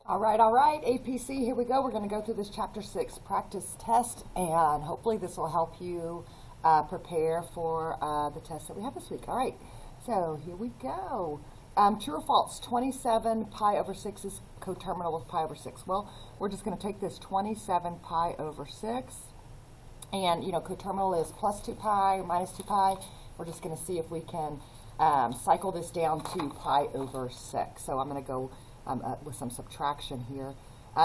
All right, APC, here we go. We're going to go through this Chapter 6 practice test, and hopefully this will help you prepare for the test that we have this week. All right, so here we go. True or false, 27 pi over 6 is coterminal with pi over 6. Well, we're just going to take this 27 pi over 6, and, you know, coterminal is plus 2 pi or minus 2 pi. We're just going to see if we can cycle this down to pi over 6. So I'm going to go with some subtraction here.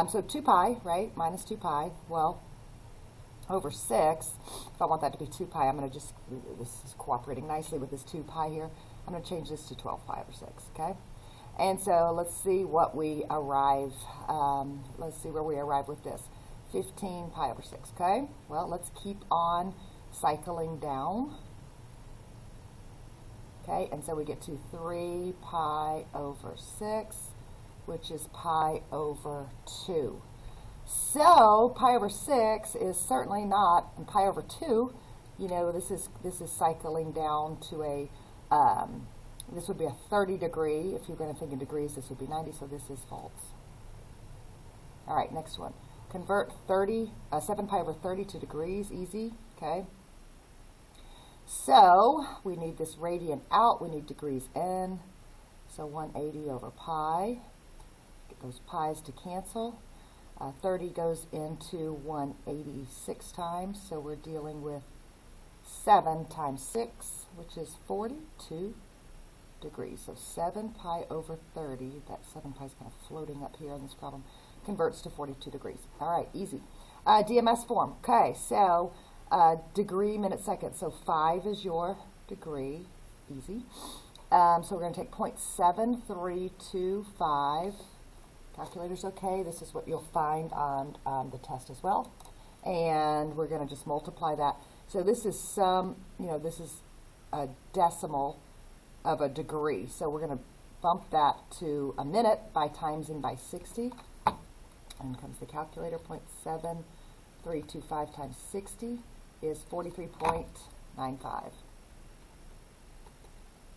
So 2 pi, right, minus 2 pi, well, over 6, if I want that to be 2 pi, I'm going to just, this is cooperating nicely with this 2 pi here, I'm going to change this to 12 pi over 6, okay? And so let's see what we arrive, let's see where we arrive with this. 15 pi over 6, okay? Well, let's keep on cycling down. Okay, and so we get to 3 pi over 6, which is pi over 2. So pi over 6 is certainly not, and pi over 2, you know, this is cycling down to a, this would be a 30 degree. If you're going to think in degrees, this would be 90, so this is false. All right, next one. Convert 7 pi over 30 to degrees, easy, okay? So we need this radian out, we need degrees in, so 180 over pi. Get those pi's to cancel. 30 goes into 186 times, so we're dealing with 7 times 6, which is 42 degrees. So 7 pi over 30, that 7 pi is kind of floating up here in this problem, converts to 42 degrees. All right, easy. DMS form. Okay, so degree, minute, second. So 5 is your degree, easy. So we're going to take 0.7325. Calculator's okay. This is what you'll find on the test as well. And we're going to just multiply that. So this is some, you know, this is a decimal of a degree. So we're going to bump that to a minute by timesing by 60. And comes the calculator. 0.7325 times 60 is 43.95.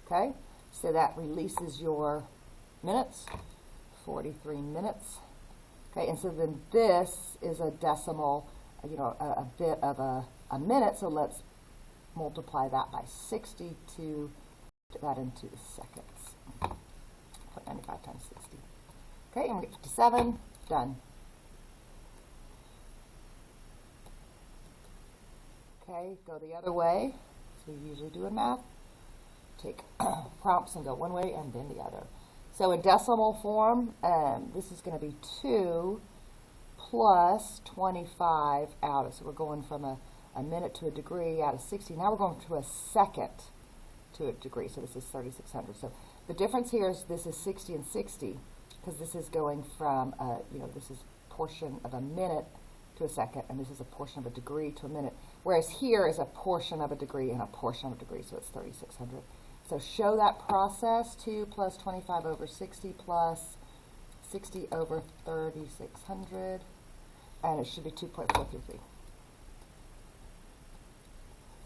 Okay, so that releases your minutes. 43 minutes. Okay, and so then this is a decimal, you know, a bit of a minute, so let's multiply that by 60 to put that into the seconds. 0.95 times 60. Okay, and we get 57, done. Okay, go the other way, as we usually do in math. Take prompts and go one way and then the other. So in decimal form, this is going to be 2 plus 25 out of, so we're going from a minute to a degree out of 60. Now we're going to a second to a degree, so this is 3600. So the difference here is this is 60 and 60, because this is going from, you know, this is a portion of a minute to a second, and this is a portion of a degree to a minute, whereas here is a portion of a degree and a portion of a degree, so it's 3600. So show that process, 2 plus 25 over 60 plus 60 over 3600, and it should be 2.433.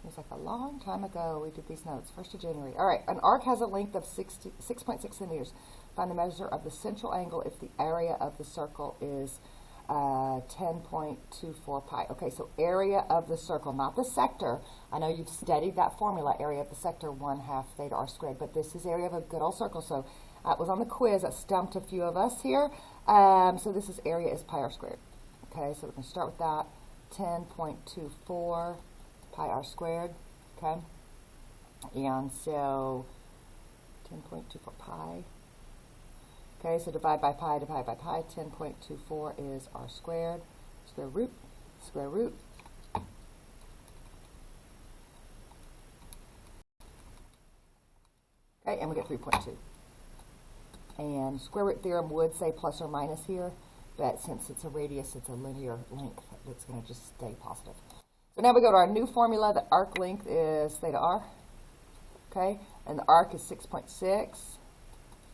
Seems like a long time ago we did these notes, 1st of January. All right, an arc has a length of 6.6 centimeters. Find the measure of the central angle if the area of the circle is 10.24 pi. Okay, so area of the circle, not the sector. I know you've studied that formula, area of the sector, 1/2 theta r squared, but this is area of a good old circle. So it was on the quiz that stumped a few of us here. So this is area is pi r squared. Okay, so we're going to start with that. 10.24 pi r squared. Okay, and so 10.24 pi. Okay, so divide by pi, 10.24 is r squared, square root. Okay, and we get 3.2. And square root theorem would say plus or minus here, but since it's a radius, it's a linear length that's going to just stay positive. So now we go to our new formula. The arc length is theta r. Okay, and the arc is 6.6.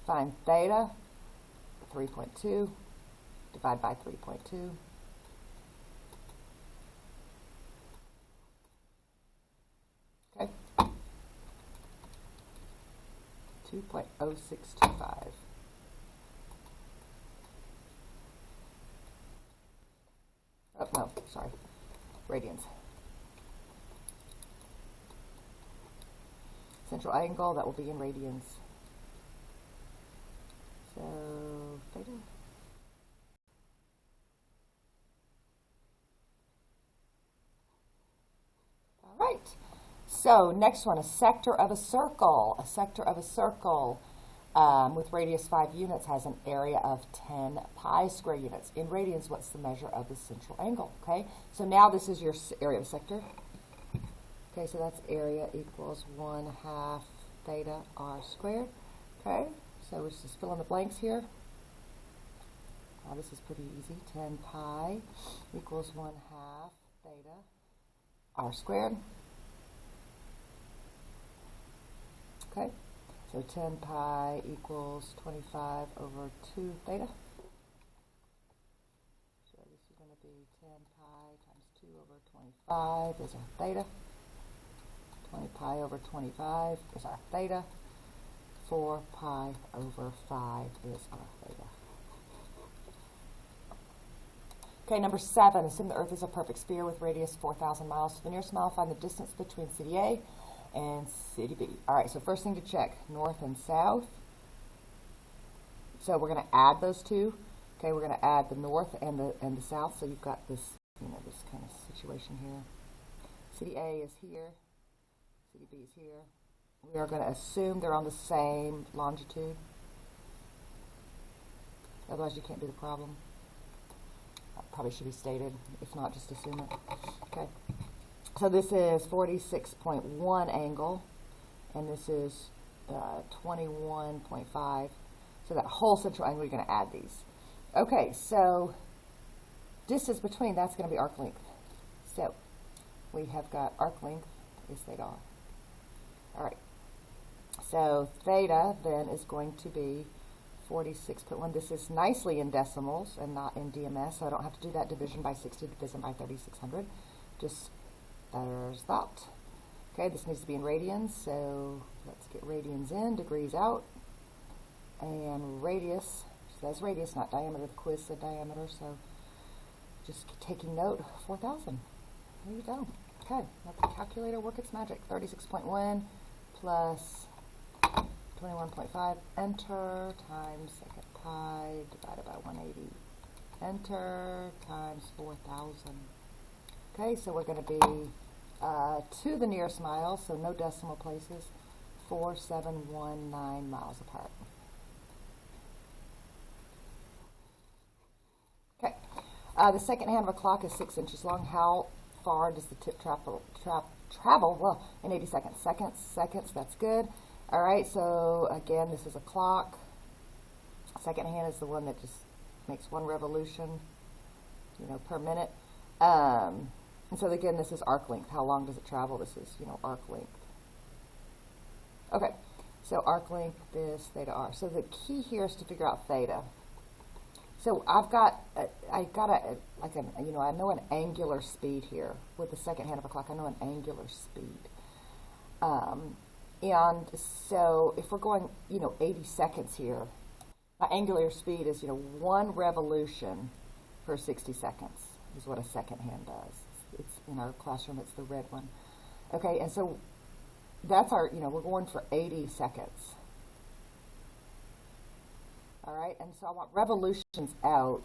Find theta. 3.2, divide by 3.2. Okay. 2.0625. oh, no, sorry, radians. Central angle, that will be in radians. So, theta. All right. So, next one, a sector of a circle. A sector of a circle with radius 5 units has an area of 10 pi square units. In radians, what's the measure of the central angle? Okay, so now this is your area of a sector. Okay, so that's area equals 1/2 theta r squared. Okay, so we're just fill in the blanks here. This is pretty easy. 10 pi equals 1/2 theta r squared. Okay, so 10 pi equals 25 over 2 theta. So this is going to be 10 pi times 2 over 25 is our theta. 20 pi over 25 is our theta. 4 pi over 5 is our theta. Okay, number 7. Assume the Earth is a perfect sphere with radius 4,000 miles. To the nearest mile, find the distance between city A and city B. All right, so first thing to check, north and south. So we're going to add those two. Okay, we're going to add the north and the south. So you've got this, this kind of situation here. City A is here. City B is here. We are going to assume they're on the same longitude. Otherwise, you can't do the problem. Probably should be stated. If not, just assume it. Okay. So this is 46.1 angle, and this is 21.5. So that whole central angle, you're going to add these. Okay, so distance between, that's going to be arc length. So we have got arc length is theta r. All right. So theta then is going to be 46.1. This is nicely in decimals and not in DMS, so I don't have to do that division by 60 division by 3,600. Just there's that. Okay, this needs to be in radians, so let's get radians in, degrees out. And radius, says radius, not diameter. The quiz said diameter, so just taking note, 4,000. There you go. Okay, let the calculator work its magic. 36.1 plus 21.5, enter, times second pi, divided by 180. Enter, times 4,000. Okay, so we're going to be to the nearest mile, so no decimal places, 4,719 miles apart. Okay, the second hand of a clock is 6 inches long. How far does the tip travel? Well, in 80 seconds. Seconds, that's good. All right, so again, this is a clock. Second hand is the one that just makes one revolution, per minute. And so again, this is arc length. How long does it travel? This is, arc length. Okay, so arc length is theta r. So the key here is to figure out theta. So I know an angular speed here with the second hand of a clock. I know an angular speed. And so if we're going, 80 seconds here, my angular speed is, 1 revolution per 60 seconds is what a second hand does. It's in our classroom, it's the red one. Okay, and so that's our, we're going for 80 seconds. All right, and so I want revolutions out,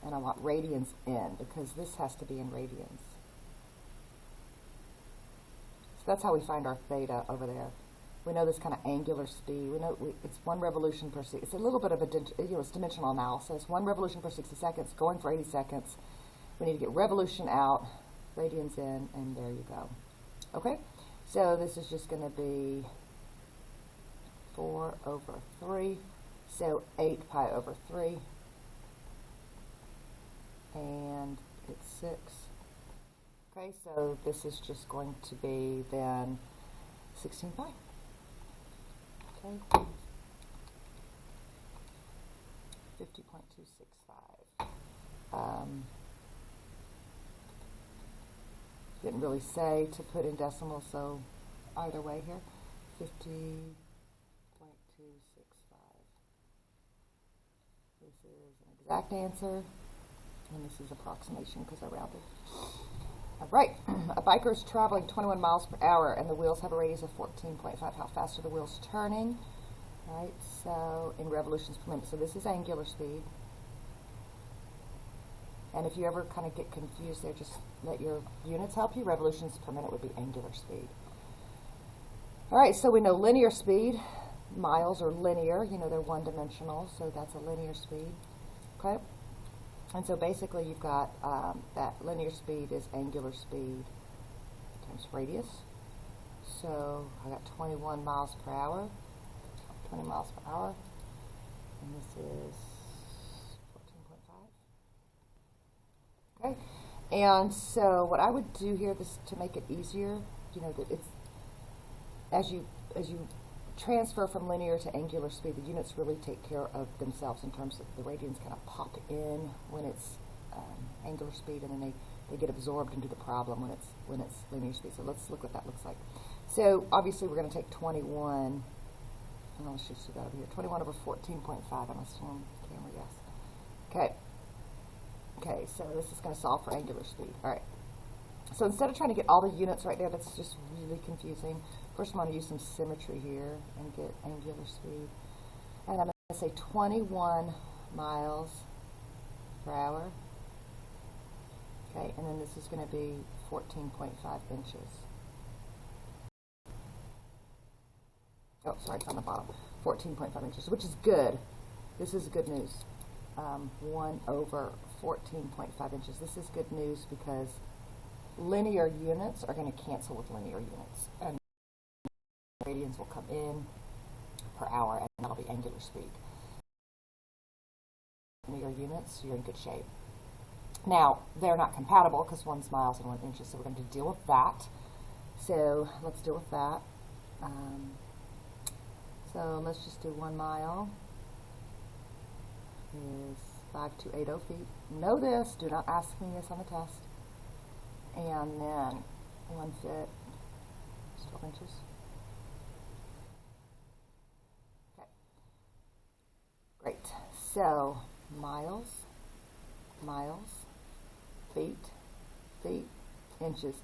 and I want radians in, because this has to be in radians. So that's how we find our theta over there. We know this kind of angular speed. We know it's 1 revolution per 60. It's a little bit of it's dimensional analysis. 1 revolution per 60 seconds, going for 80 seconds. We need to get revolution out, radians in, and there you go. Okay, so this is just going to be 4 over 3. So 8 pi over 3, and it's 6. Okay, so this is just going to be then 16 pi. Okay, 50.265. Didn't really say to put in decimals, so either way here, 50.265. This is an exact answer. And this is approximation because I rounded. All right, a biker is traveling 21 miles per hour and the wheels have a radius of 14.5. How fast are the wheels turning? All right, so in revolutions per minute. So this is angular speed. And if you ever kind of get confused there, just let your units help you. Revolutions per minute would be angular speed. All right, so we know linear speed. Miles are linear. You know, they're one-dimensional, so that's a linear speed. Okay? And so basically you've got that linear speed is angular speed times radius. So I got 21 miles per hour, 20 miles per hour, and this is 14.5. Okay, and so what I would do here, this to make it easier, you know, that it's as you transfer from linear to angular speed, the units really take care of themselves in terms of the radians kind of pop in when it's angular speed, and then they get absorbed into the problem when it's linear speed. So let's look what that looks like. So obviously we're going to take 21. Oh, let's just do that over here. 21 over 14.5. I'm assuming camera, yes. Okay. Okay, so this is going to solve for angular speed. All right. So instead of trying to get all the units right there, that's just really confusing. First, I'm going to use some symmetry here and get angular speed. And I'm going to say 21 miles per hour. Okay, and then this is going to be 14.5 inches. Oh, sorry, it's on the bottom. 14.5 inches, which is good. This is good news. 1 over 14.5 inches. This is good news because linear units are going to cancel with linear units. And radians will come in per hour, and that'll be angular speed. Linear units, you're in good shape. Now, they're not compatible because one's miles and 1 inches, so we're going to deal with that. So let's deal with that. So let's just do 1 mile is 5280 feet. Know this, do not ask me this on the test. And then 1 foot is 12 inches. Okay. Great. So miles, feet, inches.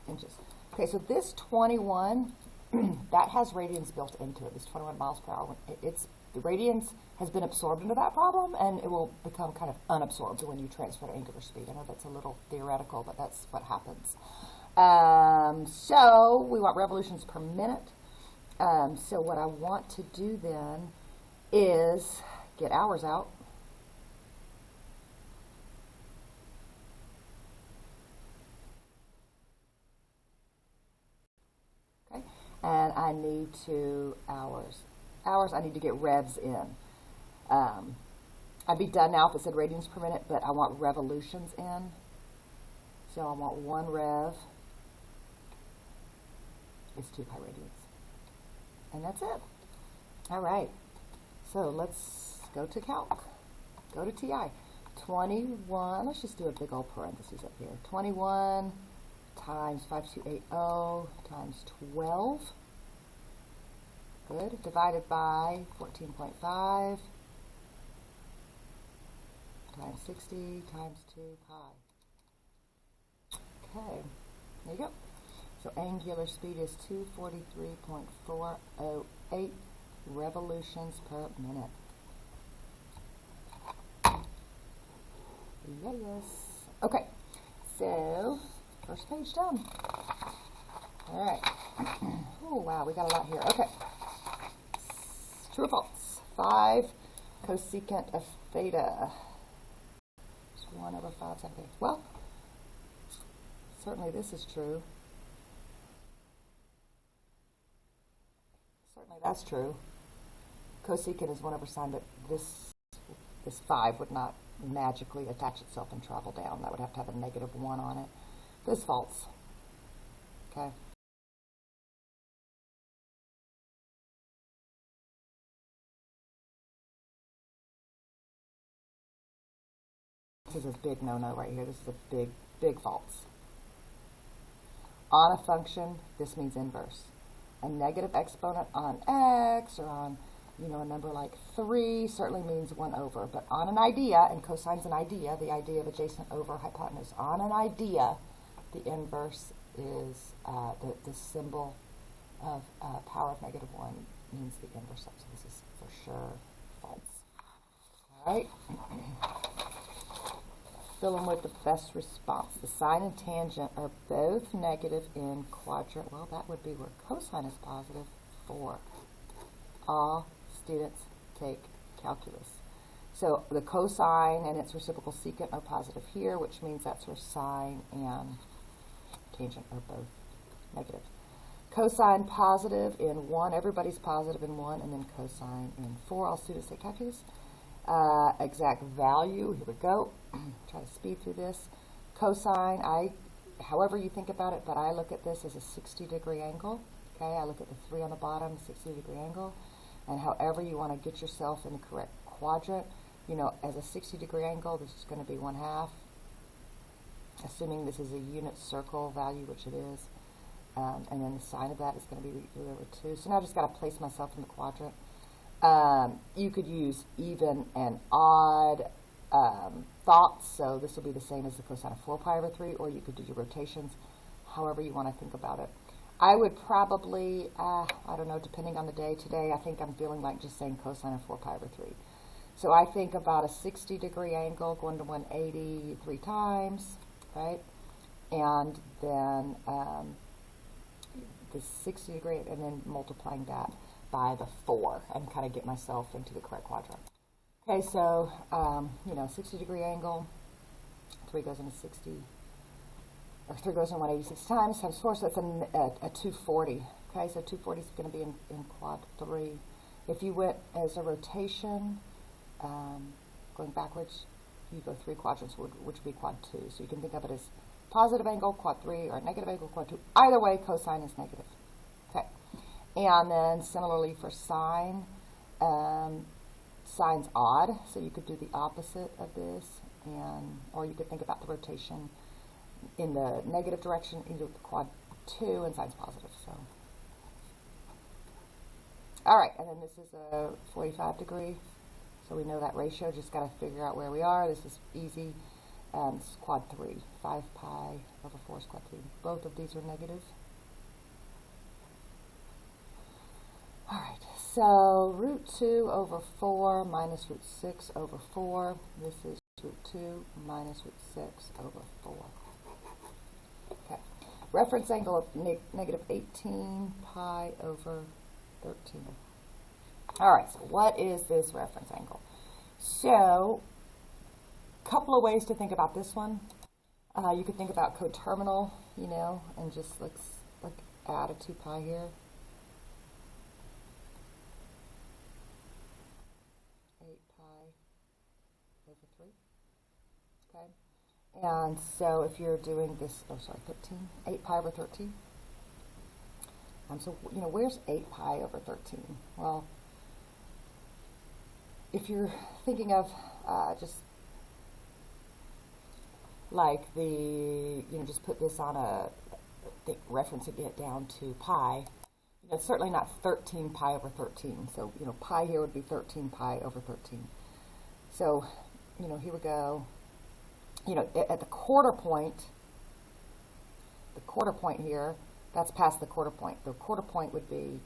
Okay, so this 21, that has radians built into it. This 21 miles per hour. The radians has been absorbed into that problem, and it will become kind of unabsorbed when you transfer to angular speed. I know that's a little theoretical, but that's what happens. So we want revolutions per minute. So what I want to do then is get hours out. Okay, and I need hours. I need to get revs in. I'd be done now if it said radians per minute, but I want revolutions in. So I want 1 rev is 2 pi radians. And that's it. All right. So let's go to calc. Go to TI. 21, let's just do a big old parentheses up here. 21 times 5280 times 12. Good. Divided by 14.5 times 60 times 2 pi. Okay, there you go. So angular speed is 243.408 revolutions per minute. Yes. Okay, so first page done. All right. Oh, wow, we got a lot here. Okay. True or false? 5 cosecant of theta. It's 1 over 5 sin theta. Well, certainly this is true. Certainly that's true. Cosecant is 1 over sine, but this 5 would not magically attach itself and travel down. That would have to have a -1 on it. This is false. Okay. This is a big no-no right here. This is a big false. On a function, this means inverse. A negative exponent on x or on a number like 3 certainly means 1 over. But on an idea, and cosine's an idea, the idea of adjacent over hypotenuse, on an idea, the inverse is the symbol of power of negative 1 means the inverse of. So this is for sure false. All right. Fill in with the best response. The sine and tangent are both negative in quadrant. Well, that would be where cosine is positive for all students take calculus. So the cosine and its reciprocal secant are positive here, which means that's where sine and tangent are both negative. Cosine positive in 1, everybody's positive in 1, and then cosine in 4, all students take calculus. Exact value, here we go. Try to speed through this. Cosine, however you think about it, but I look at this as a 60-degree angle. Okay, I look at the 3 on the bottom, 60-degree angle. And however you want to get yourself in the correct quadrant, as a 60-degree angle, this is going to be 1/2. Assuming this is a unit circle value, which it is. And then the sine of that is going to be root over 2. So now I've just got to place myself in the quadrant. You could use even and odd thoughts, so this will be the same as the cosine of 4 pi over 3, or you could do your rotations, however you want to think about it. I would probably, I don't know, depending on the day. Today I think I'm feeling like just saying cosine of 4 pi over 3. So I think about a 60-degree angle going to 180 3 times, right? And then the 60-degree, and then multiplying that by the 4 and kind of get myself into the correct quadrant. Okay, so, 60-degree angle, 3 goes into 60, or 3 goes in 186 times 4, so that's a 240. Okay, so 240 is going to be in quad 3. If you went as a rotation, going backwards, you go 3 quadrants, which would be quad 2. So you can think of it as positive angle, quad 3, or negative angle, quad 2. Either way, cosine is negative. Okay. And then similarly for sine, sine's odd, so you could do the opposite of this, or you could think about the rotation in the negative direction into quad 2, and sine's positive. So, all right, and then this is a 45-degree, so we know that ratio. Just got to figure out where we are. This is easy. This is quad 3. 5 pi over 4 is quad 3. Both of these are negative. All right, so root 2 over 4 minus root 6 over 4. This is root 2 minus root 6 over 4. Okay, reference angle of negative 18 pi over 13. All right, so what is this reference angle? So, a couple of ways to think about this one. You could think about coterminal, and just like add a 2 pi here. 8 pi over 3. Okay. And so if you're doing this, 13. 8 pi over 13. So, where's 8 pi over 13? Well, if you're thinking of just like just put this on referencing it down to pi, it's certainly not 13 pi over 13. So, pi here would be 13 pi over 13. So, here we go. At the quarter point here, that's past the quarter point. The quarter point would be,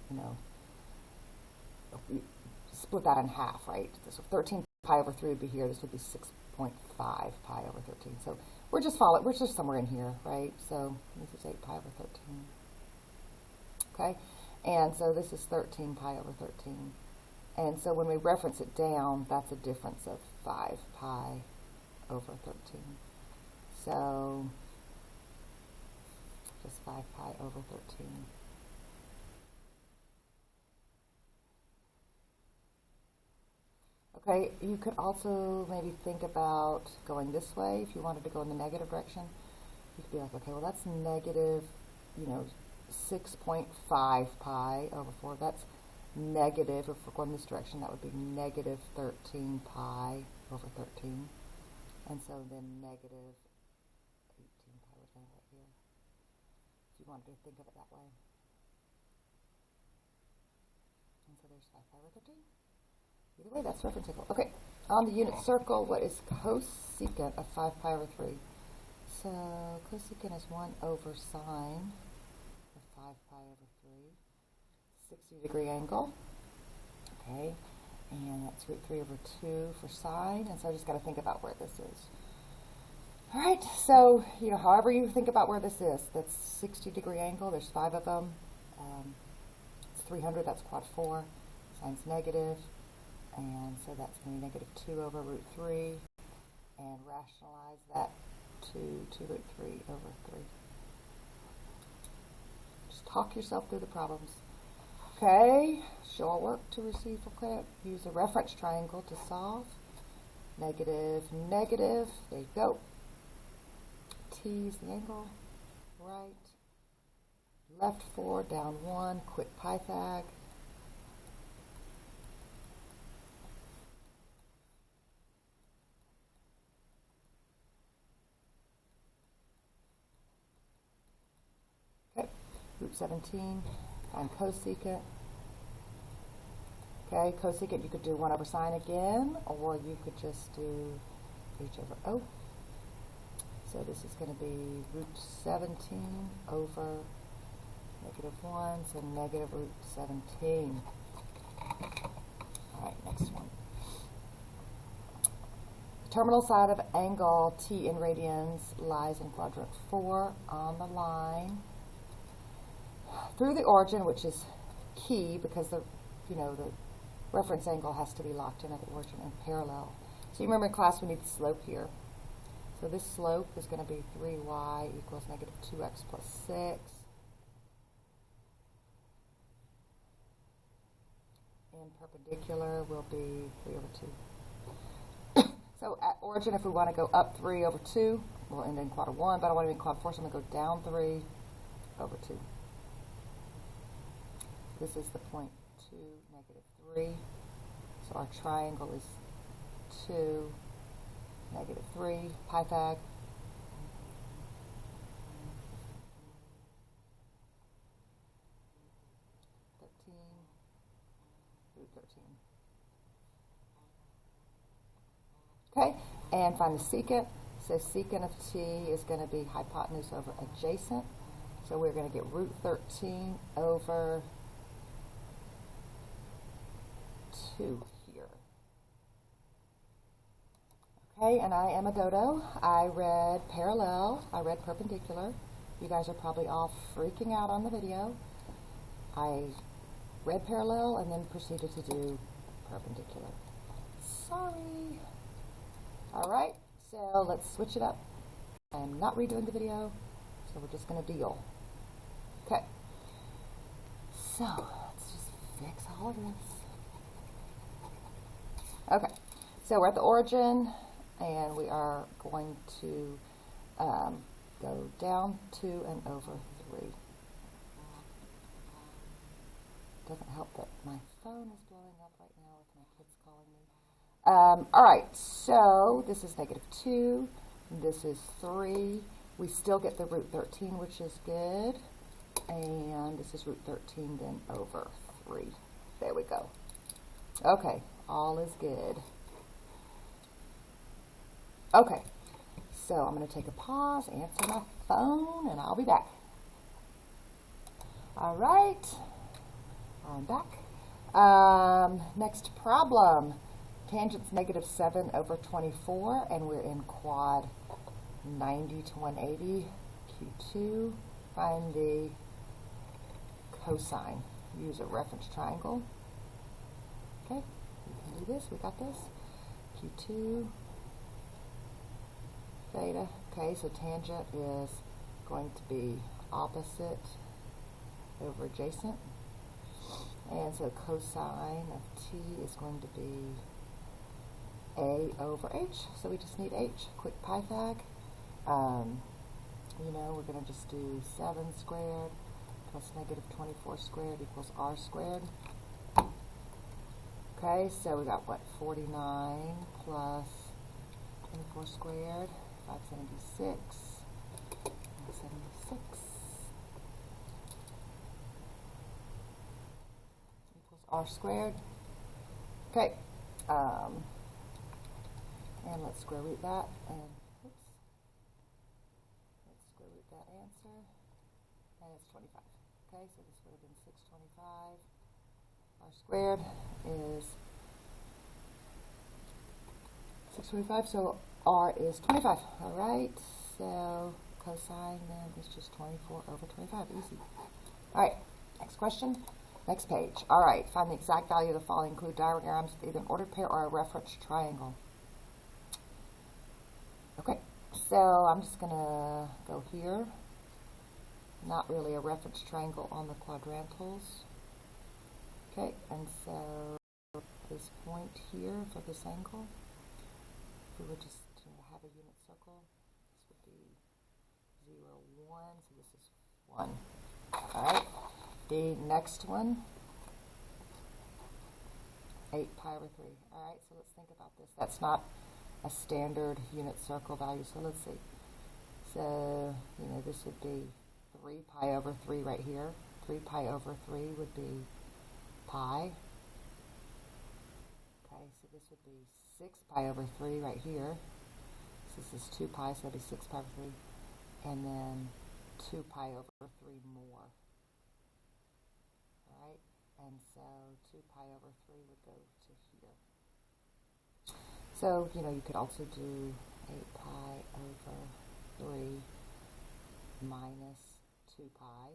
split that in half, right? So 13 pi over 3 would be here. This would be 6.5 pi over 13. So we're just somewhere in here, right? So this is 8 pi over 13. Okay? And so this is 13 pi over 13. And so when we reference it down, that's a difference of 5 pi over 13. So just 5 pi over 13. Okay, you could also maybe think about going this way. If you wanted to go in the negative direction, you could be like, okay, well that's negative, 6.5 pi over 4. That's negative, if we're going this direction, that would be negative 13 pi over 13. And so then negative 18 pi would land right here, if you wanted to think of it that way. And so there's 5 pi over 13. Either way, that's reference angle. Okay, on the unit circle, what is cosecant of 5 pi over 3? So cosecant is 1 over sine of 5 pi over 3, 60-degree angle. Okay, and that's root 3 over 2 for sine, and so I just got to think about where this is. All right, so, however you think about where this is, that's 60-degree angle. There's 5 of them. It's 300, that's quad 4. Sine's negative, and so that's going to be negative 2 over root 3, and rationalize that to root 3 over 3. Just talk yourself through the problems. Okay, show our work to receive full credit. Use a reference triangle to solve. Negative, negative, there you go. T is the angle, right, left 4, down 1, quick Pythag. Okay, root 17, find cosecant. Okay, cosecant you could do 1 over sine again, or you could just do h over O. So this is going to be root 17 over negative 1, so negative root 17. All right, next one. The terminal side of angle T in radians lies in quadrant 4 on the line through the origin, which is key because the reference angle has to be locked in at the origin and parallel. So you remember in class we need the slope here. So this slope is going to be 3y equals negative 2x plus 6. And perpendicular will be 3 over 2. So at origin, if we want to go up 3 over 2, we'll end in quad 1, but I want to be in quad 4, so I'm going to go down 3 over 2. This is the point 2, negative 3. So our triangle is 2, negative 3, Pythag. Root 13. Okay, and find the secant. So secant of t is going to be hypotenuse over adjacent. So we're going to get root 13 over 2 here. Okay, and I am a dodo. I read parallel. I read perpendicular. You guys are probably all freaking out on the video. I read parallel and then proceeded to do perpendicular. Sorry. All right, so let's switch it up. I'm not redoing the video, so we're just going to deal. Okay, so let's just fix all of this. Okay, so we're at the origin, and we are going to go down 2 and over 3. Doesn't help that my phone is blowing up right now with my kids calling me. All right, so this is negative 2. This is 3. We still get the root 13, which is good. And this is root 13 then over 3. There we go. Okay, all is good. Okay, so I'm going to take a pause, answer my phone, and I'll be back. All right, I'm back. Next problem. Tangent's negative 7 over 24, and we're in quad 90 to 180, Q2. Find the cosine. Use a reference triangle. Okay, we can do this. We got this. Q2, theta. Okay, so tangent is going to be opposite over adjacent. And so cosine of t is going to be a over h. So we just need h. Quick Pythag. We're going to just do 7 squared plus negative 24 squared equals r squared. Okay, so we got what? 49 plus 24 squared, 576, 76 equals r squared. Okay, And let's square root that, and oops, let's square root that answer, and it's 25. Okay, so this would have been 625. R squared is 625, so R is 25. All right, so cosine then is just 24 over 25, easy. All right, next question, next page. All right, find the exact value of the following. Include diagrams with either an ordered pair or a reference triangle. Okay, so I'm just going to go here. Not really a reference triangle on the quadrantals. Okay, and so this point here for this angle, if we were just to have a unit circle, this would be 0, 1, so this is 1. Alright, the next one, 8 pi over 3. Alright, so let's think about this. That's not a standard unit circle value, so let's see. So, this would be 3 pi over 3 right here. 3 pi over 3 would be pi. Okay, so this would be 6 pi over 3 right here. So this is 2 pi, so that'd be 6 pi over 3. And then 2 pi over 3 more. Alright, and so 2 pi over 3 would go to here. So, you could also do 8 pi over 3 minus 2 pi,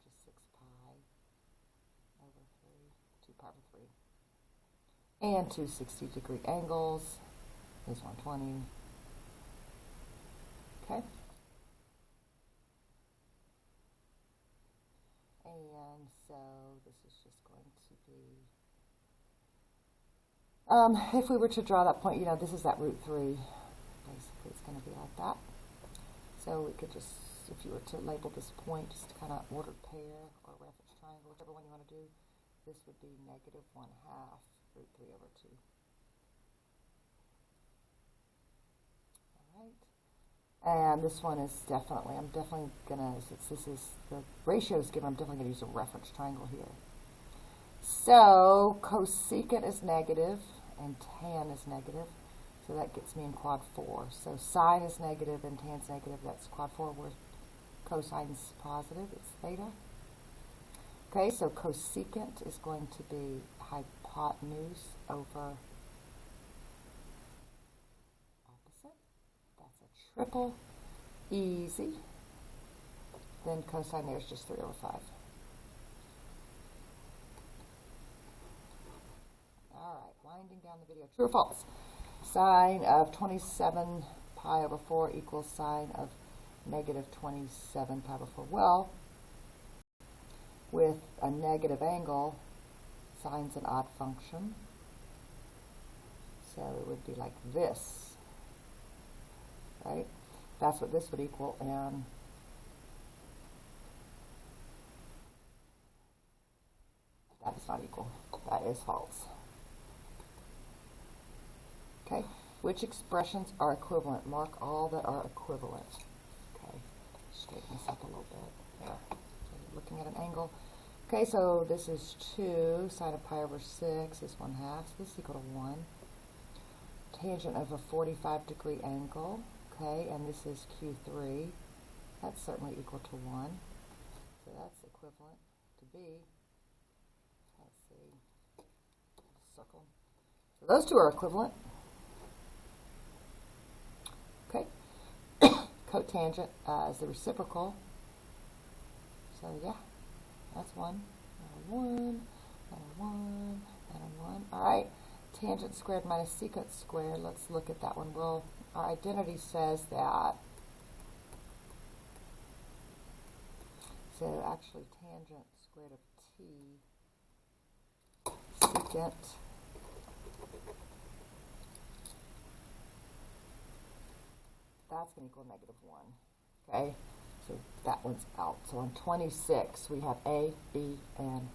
which is 6 pi over 3, 2 pi over 3. And two 60-degree angles is 120. Okay. And so this is just going to be, if we were to draw that point, this is that root 3. Basically, it's going to be like that. So we could just, if you were to label this point, just kind of ordered pair or reference triangle, whichever one you want to do, this would be negative 1/2 root 3 over 2. All right. And this one is definitely, I'm definitely going to, since this is, the ratio is given, I'm definitely going to use a reference triangle here. So cosecant is negative and tan is negative. So that gets me in quad 4. So sine is negative and tan's negative. That's quad 4, where cosine's positive. It's theta. Okay, so cosecant is going to be hypotenuse over opposite. That's a triple. Easy. Then cosine there is just 3 over 5. All right, winding down the video. True or false? Sine of 27 pi over 4 equals sine of negative 27 pi over 4. Well, with a negative angle, sine's an odd function. So it would be like this, right? That's what this would equal, and that is not equal. That is false. Okay, which expressions are equivalent? Mark all that are equivalent. Okay, straighten this up a little bit. There. So looking at an angle. Okay, so this is 2. Sine of pi over 6 is 1/2. So this is equal to 1. Tangent of a 45-degree angle. Okay, and this is Q3. That's certainly equal to 1. So that's equivalent to B. Let's see. Circle. So those two are equivalent. Okay. Cotangent is the reciprocal. So yeah, that's 1. And a 1, and a 1, and a 1. All right. Tangent squared minus secant squared. Let's look at that one. Well, our identity says that. So actually, tangent squared of t secant that's going to equal negative 1. Okay, so that one's out. So on 26, we have A, B, and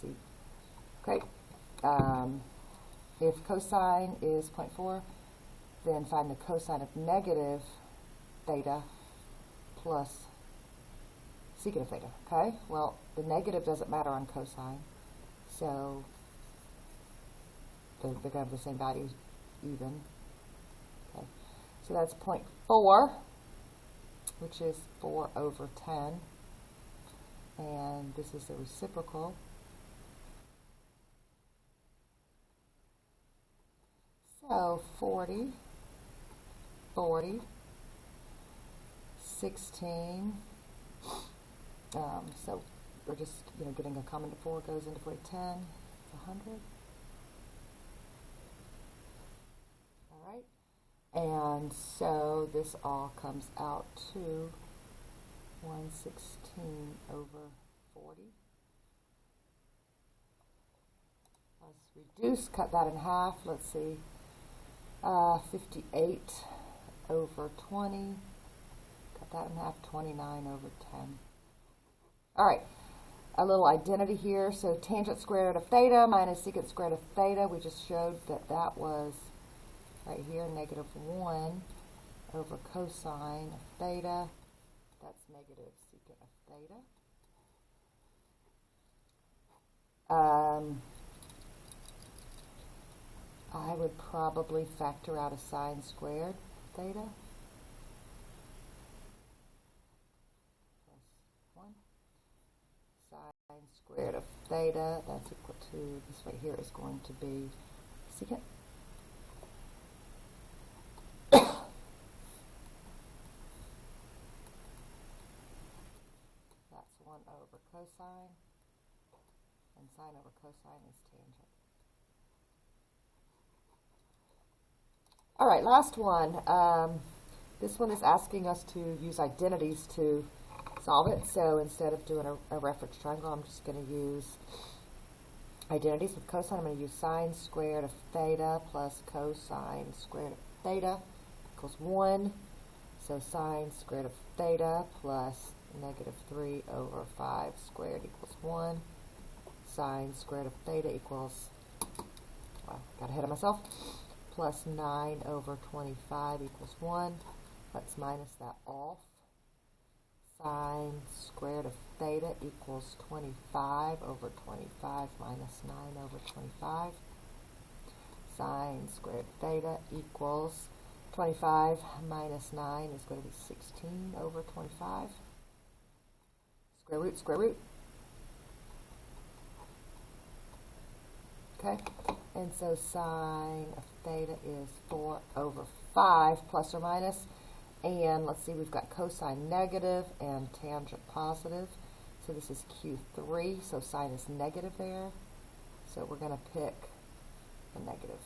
C. Okay, if cosine is 0.4, then find the cosine of negative theta plus secant of theta. Okay, well, the negative doesn't matter on cosine, so they're going to have the same values even. Okay, so that's 0.4, which is 4 over 10, and this is the reciprocal. So 40, 40, 16, so we're just, getting a common to 4 goes into 40, 10, it's 100. All right, and so this all comes out to 116 over 40. Let's reduce, cut that in half, let's see, 58 over 20, cut that in half, 29 over 10. All right, a little identity here. So tangent square root of theta minus secant square root of theta. We just showed that that was right here, negative 1 over cosine of theta. That's negative secant of theta. I would probably factor out a sine squared theta. Plus 1. Sine squared of theta, that's equal to, this right here is going to be secant. That's 1 over cosine, and sine over cosine is tangent. All right, last one. This one is asking us to use identities to solve it. So instead of doing a reference triangle, I'm just going to use identities with cosine. I'm going to use sine squared of theta plus cosine squared of theta equals 1. So sine squared of theta plus negative 3 over 5 squared equals 1. Sine squared of theta equals, well, got ahead of myself, plus 9 over 25 equals 1. Let's minus that off. Sine squared of theta equals 25 over 25 minus 9 over 25. Sine squared theta equals 25 minus 9 is going to be 16 over 25. Square root, square root. Okay, and so sine of theta is 4 over 5 plus or minus. And let's see, we've got cosine negative and tangent positive. So this is Q3, so sine is negative there. So we're going to pick the negative.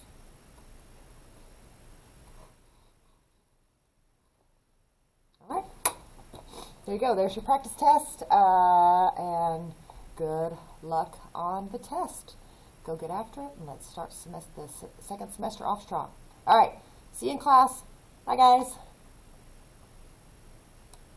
All right, there you go. There's your practice test, and good luck on the test. Go get after it, and let's start the second semester off strong. All right, see you in class. Bye, guys.